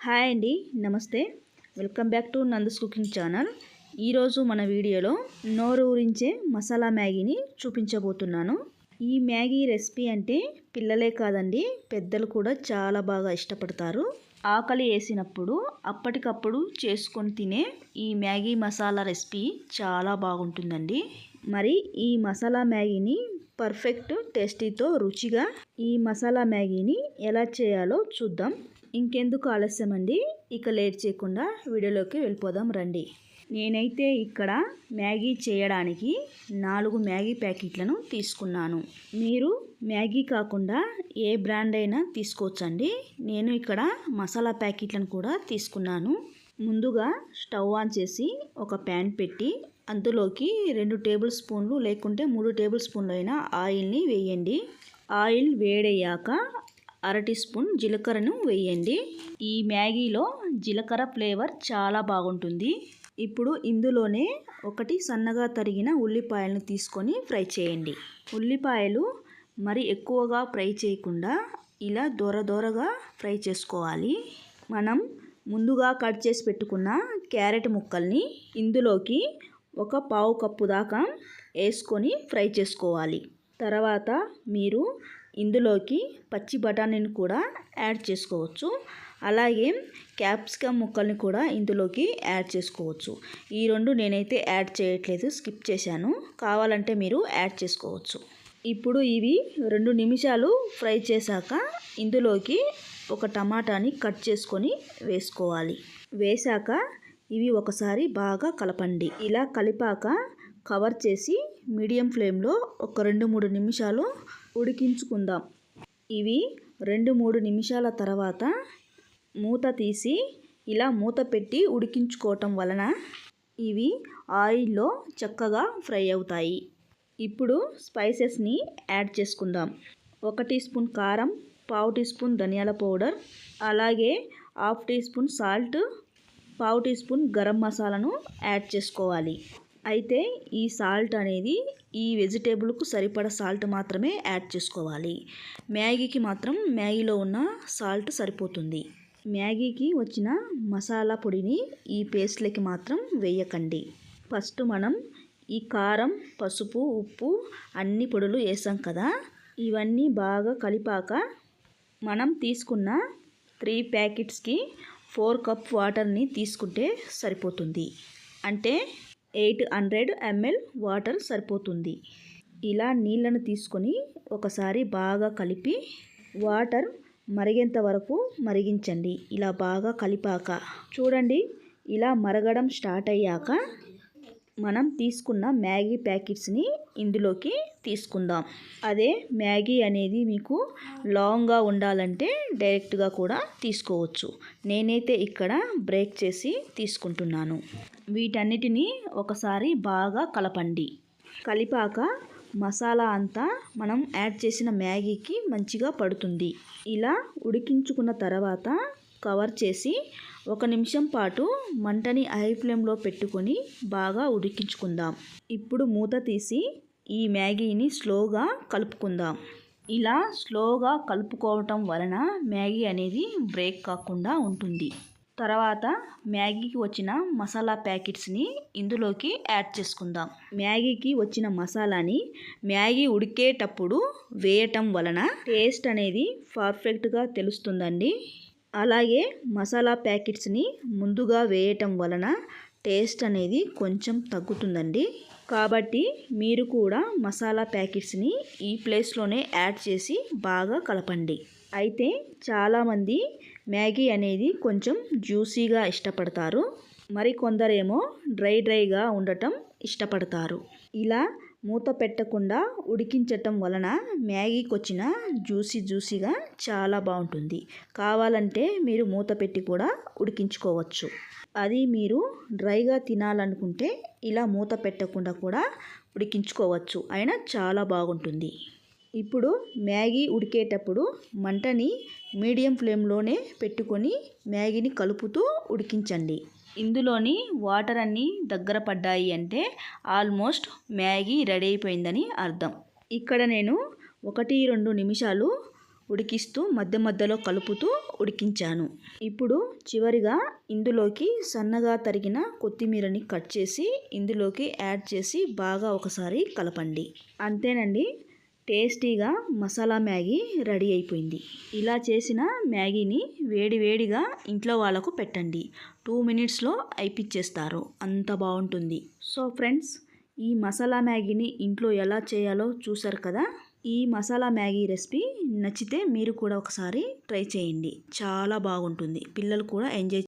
Hi అండి, నమస్తే. Welcome back to Nanda's cooking channel. ఈరోజు మన వీడియోలో నోరు ఊరించే మసాలా మ్యాగీని చూపించబోతున్నాను. ఈ మ్యాగీ రెసిపీ అంటే పిల్లలే కాదండి, పెద్దలు కూడా చాలా బాగా ఇష్టపడతారు. ఆకలి వేసినప్పుడు అప్పటికప్పుడు చేసుకొని తినే ఈ మ్యాగీ మసాలా రెసిపీ చాలా బాగుంటుందండి. మరి ఈ మసాలా మ్యాగీని పర్ఫెక్ట్ టేస్టీతో రుచిగా ఈ మసాలా మ్యాగీని ఎలా చేయాలో చూద్దాం. ఇంకెందుకు ఆలస్యం అండి, ఇక లేట్ చేయకుండా వీడియోలోకి వెళ్ళిపోదాం రండి. నేనైతే ఇక్కడ మ్యాగీ చేయడానికి 4 మ్యాగీ ప్యాకెట్లను తీసుకున్నాను. మీరు మ్యాగీ కాకుండా ఏ బ్రాండ్ అయినా తీసుకోవచ్చండి. నేను ఇక్కడ మసాలా ప్యాకెట్లను కూడా తీసుకున్నాను. ముందుగా స్టవ్ ఆన్ చేసి ఒక ప్యాన్ పెట్టి అందులోకి 2 టేబుల్ స్పూన్లు లేకుంటే 3 టేబుల్ స్పూన్లు అయినా ఆయిల్ని వేయండి. ఆయిల్ వేడయ్యాక 1/2 టీ స్పూన్ జీలకర్రను వేయండి. ఈ మ్యాగీలో జీలకర్ర ఫ్లేవర్ చాలా బాగుంటుంది. ఇప్పుడు ఇందులోనే 1 సన్నగా తరిగిన ఉల్లిపాయలను తీసుకొని ఫ్రై చేయండి. ఉల్లిపాయలు మరి ఎక్కువగా ఫ్రై చేయకుండా ఇలా దోరగా ఫ్రై చేసుకోవాలి. మనం ముందుగా కట్ చేసి పెట్టుకున్న క్యారెట్ ముక్కల్ని ఇందులోకి 1/4 కప్పు దాకా వేసుకొని ఫ్రై చేసుకోవాలి. తర్వాత మీరు ఇందులోకి పచ్చి బఠానీని కూడా యాడ్ చేసుకోవచ్చు. అలాగే క్యాప్సికమ్ ముక్కల్ని కూడా ఇందులోకి యాడ్ చేసుకోవచ్చు. ఈ 2 నేనైతే యాడ్ చేయట్లేదు, స్కిప్ చేశాను. కావాలంటే మీరు యాడ్ చేసుకోవచ్చు. ఇప్పుడు ఇవి 2 నిమిషాలు ఫ్రై చేశాక ఇందులోకి ఒక టమాటాని కట్ చేసుకొని వేసుకోవాలి. వేశాక ఇవి ఒకసారి బాగా కలపండి. ఇలా కలిపాక కవర్ చేసి మీడియం ఫ్లేమ్లో ఒక 2-3 నిమిషాలు ఉడికించుకుందాం. ఇవి 2-3 నిమిషాల తర్వాత మూత తీసి ఇలా మూత పెట్టి ఉడికించుకోవటం వలన ఇవి ఆయిల్లో చక్కగా ఫ్రై అవుతాయి. ఇప్పుడు స్పైసెస్ని యాడ్ చేసుకుందాం. 1 టీ స్పూన్ కారం, 1/2 టీ స్పూన్ ధనియాల పౌడర్, అలాగే 1/2 teaspoon salt, 1/2 teaspoon గరం మసాలాను యాడ్ చేసుకోవాలి. అయితే ఈ సాల్ట్ అనేది ఈ వెజిటేబుల్కు సరిపడా సాల్ట్ మాత్రమే యాడ్ చేసుకోవాలి. మ్యాగీకి మాత్రం మ్యాగీలో ఉన్న సాల్ట్ సరిపోతుంది. మ్యాగీకి వచ్చిన మసాలా పొడిని ఈ పేస్ట్లకి మాత్రం వేయకండి. ఫస్ట్ మనం ఈ కారం, పసుపు, ఉప్పు అన్ని పొడులు వేసాం కదా, ఇవన్నీ బాగా కలిపాక మనం తీసుకున్న 3 ప్యాకెట్స్కి 4 కప్ వాటర్ని తీసుకుంటే సరిపోతుంది. అంటే 800 ml వాటర్ సరిపోతుంది. ఇలా నీళ్ళను తీసుకొని ఒకసారి బాగా కలిపి వాటర్ మరిగేంత వరకు మరిగించండి. ఇలా బాగా కలిపాక చూడండి, ఇలా మరగడం స్టార్ట్ అయ్యాక మనం తీసుకున్న మ్యాగీ ప్యాకెట్స్ని ఇందులోకి తీసుకుందాం. అదే మ్యాగీ అనేది మీకు లాంగ్గా ఉండాలంటే డైరెక్ట్గా కూడా తీసుకోవచ్చు. నేనైతే ఇక్కడ బ్రేక్ చేసి తీసుకుంటున్నాను. వీటన్నిటిని ఒకసారి బాగా కలపండి. కలిపాక మసాలా అంతా మనం యాడ్ చేసిన మ్యాగీకి మంచిగా పడుతుంది. ఇలా ఉడికించుకున్న తర్వాత కవర్ చేసి 1 నిమిషం పాటు మంటని హై ఫ్లేమ్లో పెట్టుకొని బాగా ఉడికించుకుందాం. ఇప్పుడు మూత తీసి ఈ మ్యాగీని స్లోగా కలుపుకుందాం. ఇలా స్లోగా కలుపుకోవటం వలన మ్యాగీ అనేది బ్రేక్ కాకుండా ఉంటుంది. తర్వాత మ్యాగీకి వచ్చిన మసాలా ప్యాకెట్స్ని ఇందులోకి యాడ్ చేసుకుందాం. మ్యాగీకి వచ్చిన మసాలాని మ్యాగీ ఉడికేటప్పుడు వేయటం వలన టేస్ట్ అనేది పర్ఫెక్ట్గా తెలుస్తుందండి. అలాగే మసాలా ప్యాకెట్స్ని ముందుగా వేయటం వలన టేస్ట్ అనేది కొంచెం తగ్గుతుందండి. కాబట్టి మీరు కూడా మసాలా ప్యాకెట్స్ని ఈ ప్లేస్లోనే యాడ్ చేసి బాగా కలపండి. అయితే చాలామంది మ్యాగీ అనేది కొంచెం జ్యూసీగా ఇష్టపడతారు, మరి కొందరేమో డ్రైగా ఉండటం ఇష్టపడతారు. ఇలా మూత పెట్టకుండా ఉడికించటం వలన మ్యాగీకి వచ్చిన జ్యూసీగా చాలా బాగుంటుంది. కావాలంటే మీరు మూత పెట్టి కూడా ఉడికించుకోవచ్చు. అది మీరు డ్రైగా తినాలనుకుంటే ఇలా మూత పెట్టకుండా కూడా ఉడికించుకోవచ్చు, అయినా చాలా బాగుంటుంది. ఇప్పుడు మ్యాగీ ఉడికేటప్పుడు మంటని మీడియం ఫ్లేమ్లోనే పెట్టుకొని మ్యాగీని కలుపుతూ ఉడికించండి. ఇందులోని వాటర్ అన్నీ దగ్గర పడ్డాయి అంటే ఆల్మోస్ట్ మ్యాగీ రెడీ అయిపోయిందని అర్థం. ఇక్కడ నేను 1-2 నిమిషాలు ఉడికిస్తూ మధ్యలో కలుపుతూ ఉడికించాను. ఇప్పుడు చివరిగా ఇందులోకి సన్నగా తరిగిన కొత్తిమీరని కట్ చేసి ఇందులోకి యాడ్ చేసి బాగా ఒకసారి కలపండి. అంతేనండి, టేస్టీగా మసాలా మ్యాగీ రెడీ అయిపోయింది. ఇలా చేసిన మ్యాగీని వేడివేడిగా ఇంట్లో వాళ్ళకు పెట్టండి. 2 మినిట్స్లో అయిపిచ్చేస్తారు. అంత బాగుంటుంది. సో ఫ్రెండ్స్, ఈ మసాలా మ్యాగీని ఇంట్లో ఎలా చేయాలో చూసారు కదా. ఈ మసాలా మ్యాగీ రెసిపీ నచ్చితే మీరు కూడా ఒకసారి ట్రై చేయండి. చాలా బాగుంటుంది. పిల్లలు కూడా ఎంజాయ్